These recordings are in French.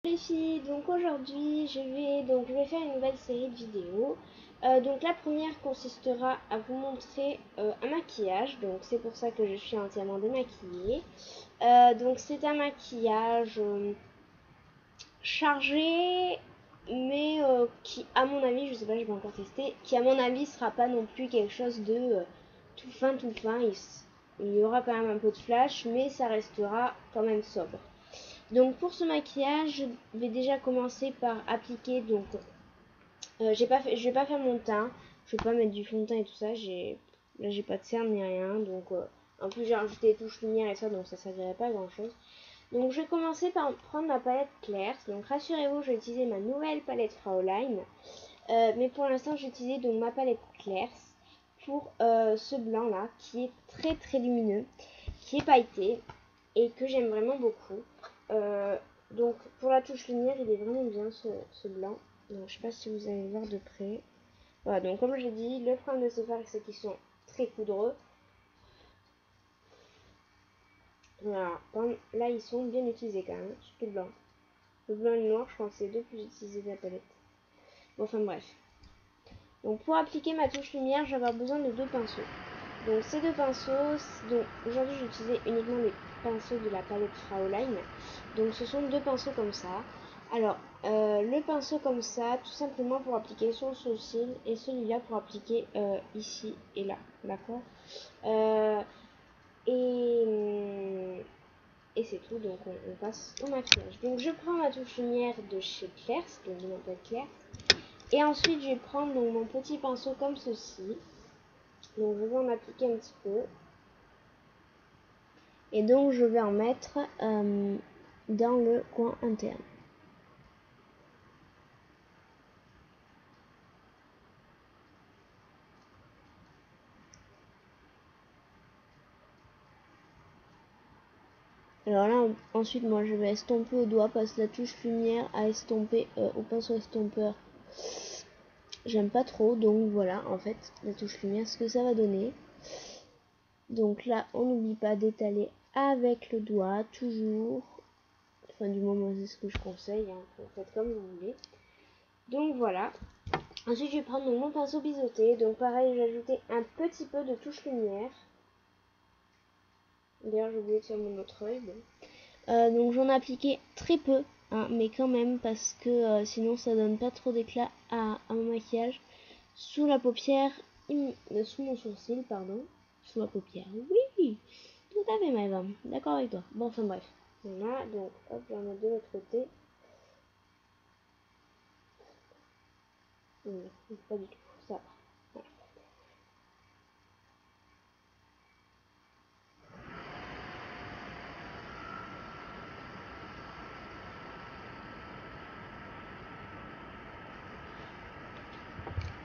Les filles, donc aujourd'hui je vais faire une nouvelle série de vidéos. Donc la première consistera à vous montrer un maquillage, donc c'est pour ça que je suis entièrement démaquillée. Donc c'est un maquillage chargé, mais qui à mon avis, je sais pas, je vais encore tester, qui à mon avis sera pas non plus quelque chose de tout fin. Il y aura quand même un peu de flash, mais ça restera quand même sobre. Donc pour ce maquillage, je vais déjà commencer par appliquer. Donc je vais pas faire mon teint, je vais pas mettre du fond de teint et tout ça. Là j'ai pas de cerne ni rien, donc en plus j'ai rajouté des touches lumière et ça, donc ça servirait pas à grand chose. Donc je vais commencer par prendre ma palette claire. Donc rassurez-vous, je vais utiliser ma nouvelle palette Fraulein, mais pour l'instant j'ai utilisé donc ma palette claire pour ce blanc là qui est très très lumineux, qui est pailleté et que j'aime vraiment beaucoup. Euh, donc pour la touche lumière, il est vraiment bien ce blanc. Donc je sais pas si vous allez voir de près. Voilà, donc comme je l'ai dit, le problème de ces fards, c'est qu'ils sont très poudreux. Voilà, là ils sont bien utilisés quand même, surtout le blanc. Le blanc et le noir, je pense que c'est les deux plus utilisés de la palette. Bon, enfin bref. Donc pour appliquer ma touche lumière, je vais avoir besoin de deux pinceaux. Donc ces deux pinceaux, donc aujourd'hui j'ai utilisé uniquement des pinceaux de la palette Fraulein. Donc ce sont deux pinceaux comme ça. Alors le pinceau comme ça, tout simplement pour appliquer sur le sourcil, et celui-là pour appliquer ici et là, d'accord. Et c'est tout, donc on passe au maquillage. Donc je prends ma touche lumière de chez Claire's, donc de mon palette Claire's. Et ensuite je vais prendre donc, mon petit pinceau comme ceci. Donc je vais en appliquer un petit peu. Et donc je vais en mettre dans le coin interne. Alors là, ensuite moi je vais estomper au doigt parce que la touche lumière à estomper au pinceau estompeur, j'aime pas trop. Donc voilà, en fait, la touche lumière, ce que ça va donner. Donc là, on n'oublie pas d'étaler avec le doigt, toujours. Enfin, du moment, c'est ce que je conseille, hein. Vous faites comme vous voulez. Donc voilà. Ensuite, je vais prendre mon pinceau biseauté. Donc pareil, j'ai ajouté un petit peu de touche lumière. D'ailleurs, j'ai oublié de faire mon autre œil. Bon. Donc j'en ai appliqué très peu, hein, mais quand même, parce que sinon ça donne pas trop d'éclat à mon maquillage. Sous la paupière, sous mon sourcil, pardon. Sous la paupière, oui, tout à fait, Maëva. D'accord avec toi. Bon, enfin bref. Voilà, donc hop, je vais en mettre de l'autre côté. Non, pas du tout, ça va. Voilà.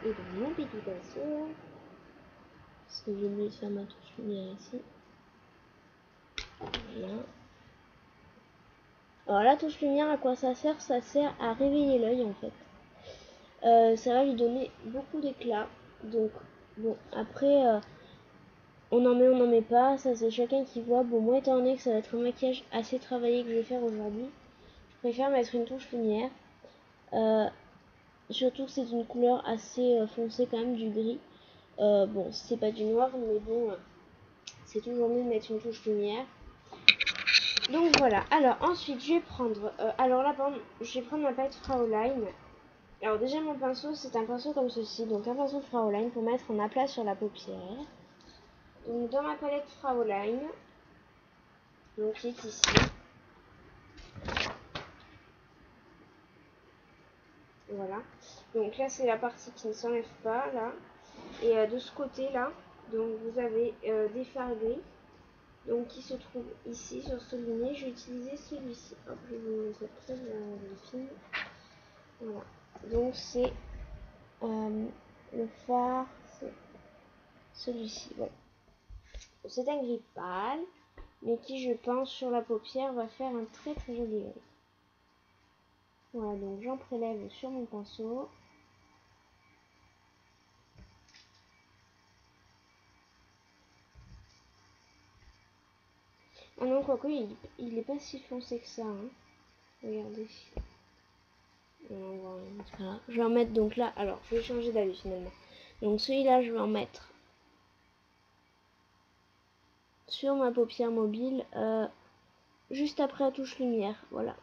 Et donc mon petit pinceau, parce que j'ai oublié de faire ma touche lumière ici. Voilà. Alors la touche lumière, à quoi ça sert? Ça sert à réveiller l'œil en fait. Ça va lui donner beaucoup d'éclat. Donc bon, après on en met pas, ça c'est chacun qui voit. Bon, moi étant donné que ça va être un maquillage assez travaillé que je vais faire aujourd'hui, je préfère mettre une touche lumière. Euh, Surtout que c'est une couleur assez foncée quand même, du gris. Bon, c'est pas du noir, mais bon, c'est toujours mieux de mettre une touche lumière. Donc voilà, alors ensuite je vais prendre, alors là par exemple, je vais prendre ma palette Fraulein. Alors déjà mon pinceau, c'est un pinceau comme ceci, donc un pinceau Fraulein pour mettre en aplat sur la paupière. Donc dans ma palette Fraulein, donc qui est ici. Voilà. Donc là c'est la partie qui ne s'enlève pas là. Et de ce côté là, donc vous avez des fards gris. Donc qui se trouve ici sur ce lignée. Je vais utiliser celui-ci. Hop, je vais vous montrer très bien les filles. Voilà. Donc c'est le fard, c'est celui-ci. Voilà. C'est un gris pâle, mais qui je pense sur la paupière va faire un très très joli œil. Voilà, donc j'en prélève sur mon pinceau. Ah non, quoique il est pas si foncé que ça, hein. Regardez. Non, voilà, c'est pas grave. Je vais en mettre donc là. Alors, je vais changer d'avis finalement. Donc celui-là, je vais en mettre sur ma paupière mobile, juste après la touche lumière. Voilà.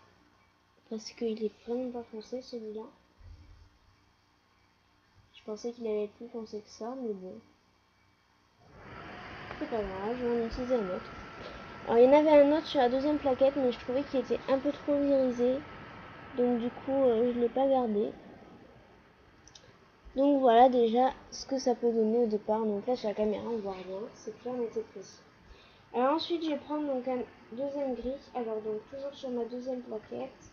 Parce qu'il est vraiment pas foncé celui-là. Je pensais qu'il allait être plus foncé que ça, mais bon. C'est pas grave, je vais en utiliser un autre. Alors il y en avait un autre sur la deuxième plaquette, mais je trouvais qu'il était un peu trop irisé. Donc du coup, je l'ai pas gardé. Donc voilà déjà ce que ça peut donner au départ. Donc là sur la caméra on voit rien, c'est clair mais c'est précis. Alors ensuite je vais prendre donc un deuxième gris. Alors donc toujours sur ma deuxième plaquette.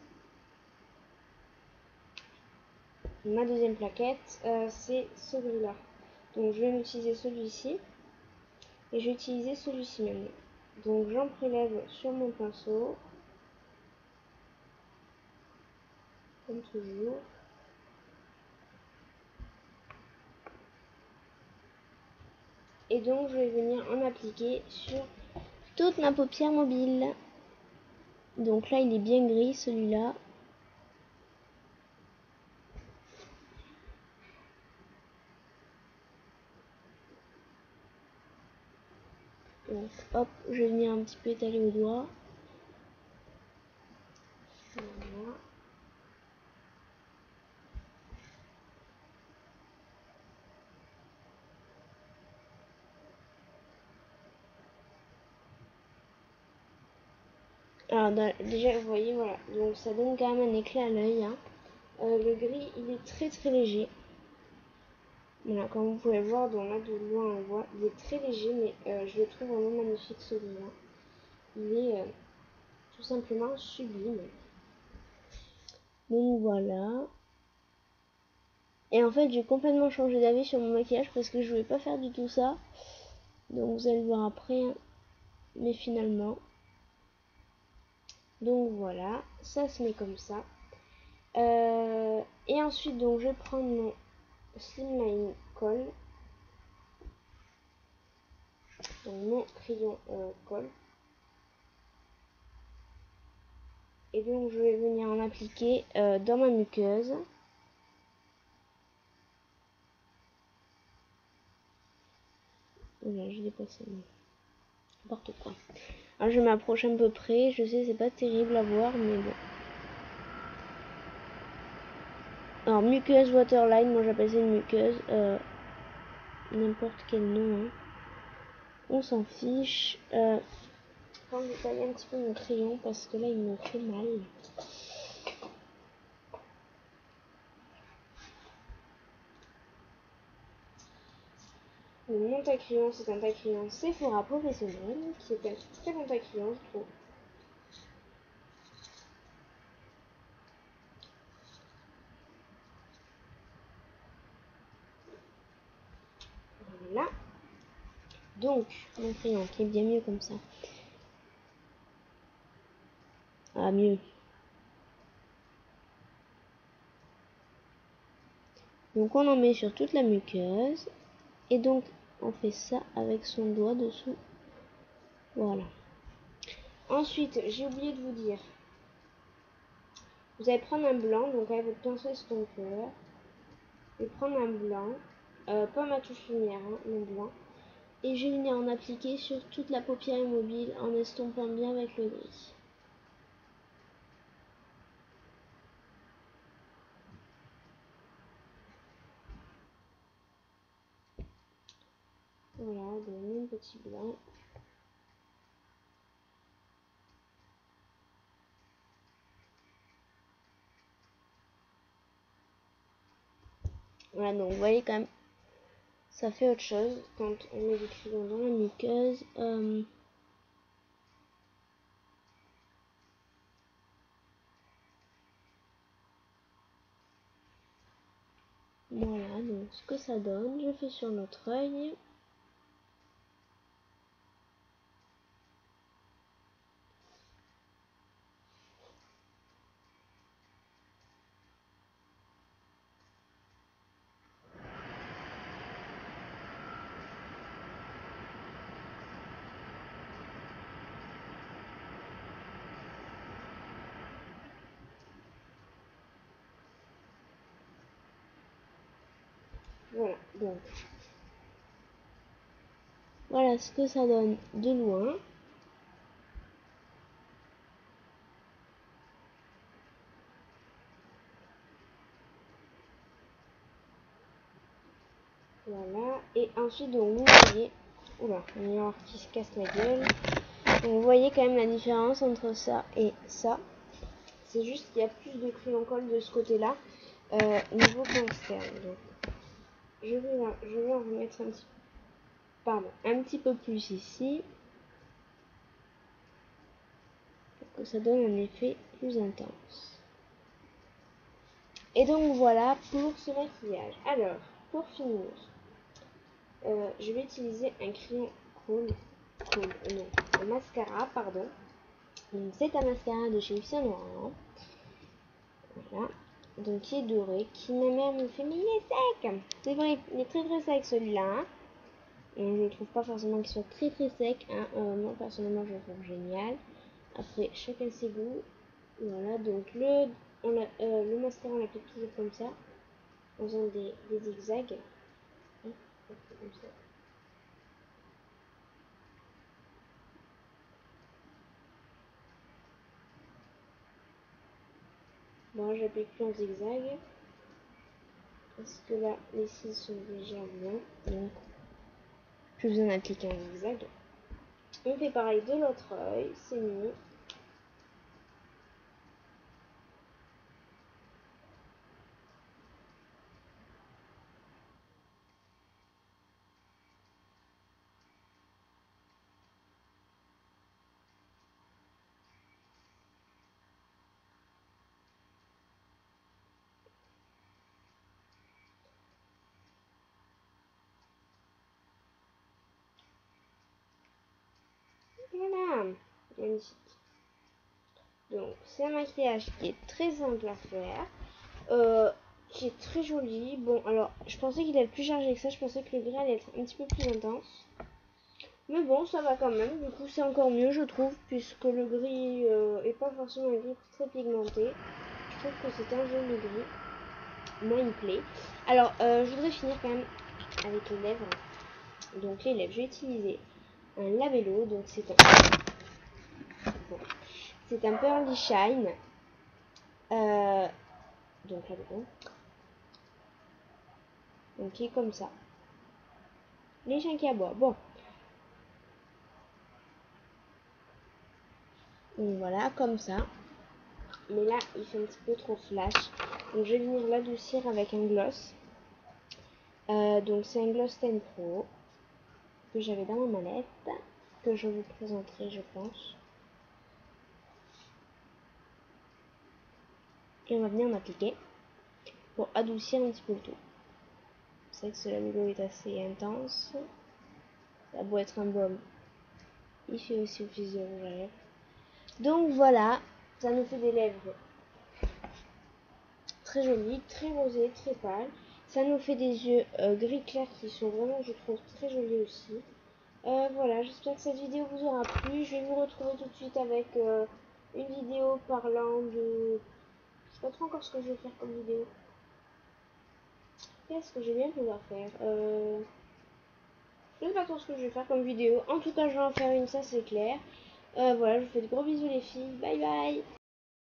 Ma deuxième plaquette c'est ce gris là. Donc je vais utiliser celui-ci. Et je vais utiliser celui-ci maintenant. Donc j'en prélève sur mon pinceau. Comme toujours. Et donc je vais venir en appliquer sur toute ma paupière mobile. Donc là il est bien gris celui-là. Donc hop, je vais venir un petit peu étaler au doigt. Voilà. Alors déjà vous voyez voilà, donc ça donne quand même un éclat à l'œil. Hein. Le gris il est très très léger. Voilà, comme vous pouvez le voir, donc là de loin on voit, il est très léger mais je le trouve vraiment magnifique celui-là. Il est tout simplement sublime. Donc voilà. Et en fait j'ai complètement changé d'avis sur mon maquillage parce que je voulais pas faire du tout ça. Donc vous allez le voir après. Hein. Mais finalement. Donc voilà, ça se met comme ça. Et ensuite donc je vais prendre mon Slimline Kohl. Donc mon crayon colle. Et donc je vais venir en appliquer dans ma muqueuse. Voilà, je l'ai passé n'importe quoi. Alors je m'approche un peu près, je sais c'est pas terrible à voir mais bon. Alors muqueuse waterline, moi j'appelle ça une muqueuse, n'importe quel nom. Hein. On s'en fiche. Je vais détailler un petit peu mon crayon parce que là il me fait mal. Mon taille-crayon, c'est un taille-crayon Sephora professionnel, qui est un très bon taille-crayon, je trouve. Voilà. Donc, mon crayon qui est bien mieux comme ça. Ah, mieux. Donc, on en met sur toute la muqueuse. Et donc, on fait ça avec son doigt dessous. Voilà. Ensuite, j'ai oublié de vous dire. Vous allez prendre un blanc, donc avec votre pinceau estompeur. Je vais prendre un blanc. Pas ma touche lumière, hein, mon blanc. Et je vais venir en appliquer sur toute la paupière immobile en estompant bien avec le gris. Voilà, de mon petit blanc. Voilà, donc vous voyez quand même, ça fait autre chose quand on met du crayon dans la muqueuse. Voilà, donc ce que ça donne, je fais sur notre œil. Voilà, donc voilà ce que ça donne de loin. Voilà, et ensuite donc vous voyez, oula, un miroir qui se casse la gueule. Donc, vous voyez quand même la différence entre ça et ça. C'est juste qu'il y a plus de crayon colle de ce côté-là, niveau pinceau. Donc je vais en remettre un petit peu plus ici, pour que ça donne un effet plus intense. Et donc voilà pour ce maquillage. Alors, pour finir, je vais utiliser un crayon un mascara, pardon. Donc c'est un mascara de chez Yves Saint Laurent. Voilà. Donc qui est doré, qui ma mère me fait, mais il est sec. C'est vrai, il est très très sec celui-là. Je ne trouve pas forcément qu'il soit très très sec. Hein. Moi personnellement je le trouve génial. Après chacun ses goûts. Voilà, donc le mascara on l'applique toujours comme ça, en faisant des zigzags. Comme ça. Bon, j'applique plus en zigzag parce que là les cils sont déjà bien, donc plus besoin d'appliquer en zigzag. On fait pareil de l'autre œil, c'est mieux. Voilà, magnifique. Donc c'est un maquillage qui est très simple à faire, qui est très joli. Bon, alors je pensais qu'il allait être plus chargé que ça, je pensais que le gris allait être un petit peu plus intense. Mais bon, ça va quand même, du coup c'est encore mieux je trouve, puisque le gris est pas forcément un gris très pigmenté. Je trouve que c'est un joli gris, moi il me plaît. Alors je voudrais finir quand même avec les lèvres. Donc les lèvres, je vais utiliser un labello, donc c'est un Pearly Shine. Donc labello. Donc qui est comme ça. Les chiens qui aboient. Bon. Donc voilà, comme ça. Mais là, il fait un petit peu trop flash. Donc je vais venir l'adoucir avec un gloss. Donc c'est un gloss 10 Pro que j'avais dans ma mallette, que je vous présenterai je pense. Et on va venir en appliquer pour adoucir un petit peu le tout. C'est vrai que ce labello est assez intense. Ça a beau être un baume, il fait aussi office de rouge à lèvres. Donc voilà, ça nous fait des lèvres très jolies, très rosées, très pâles. Ça nous fait des yeux gris clair qui sont vraiment, je trouve, très jolis aussi. Voilà, j'espère que cette vidéo vous aura plu. Je vais vous retrouver tout de suite avec une vidéo parlant de... Je sais pas trop encore ce que je vais faire comme vidéo. Qu'est-ce que je vais bien pouvoir faire Je sais pas trop ce que je vais faire comme vidéo. En tout cas, je vais en faire une, ça c'est clair. Voilà, je vous fais de gros bisous les filles. Bye bye.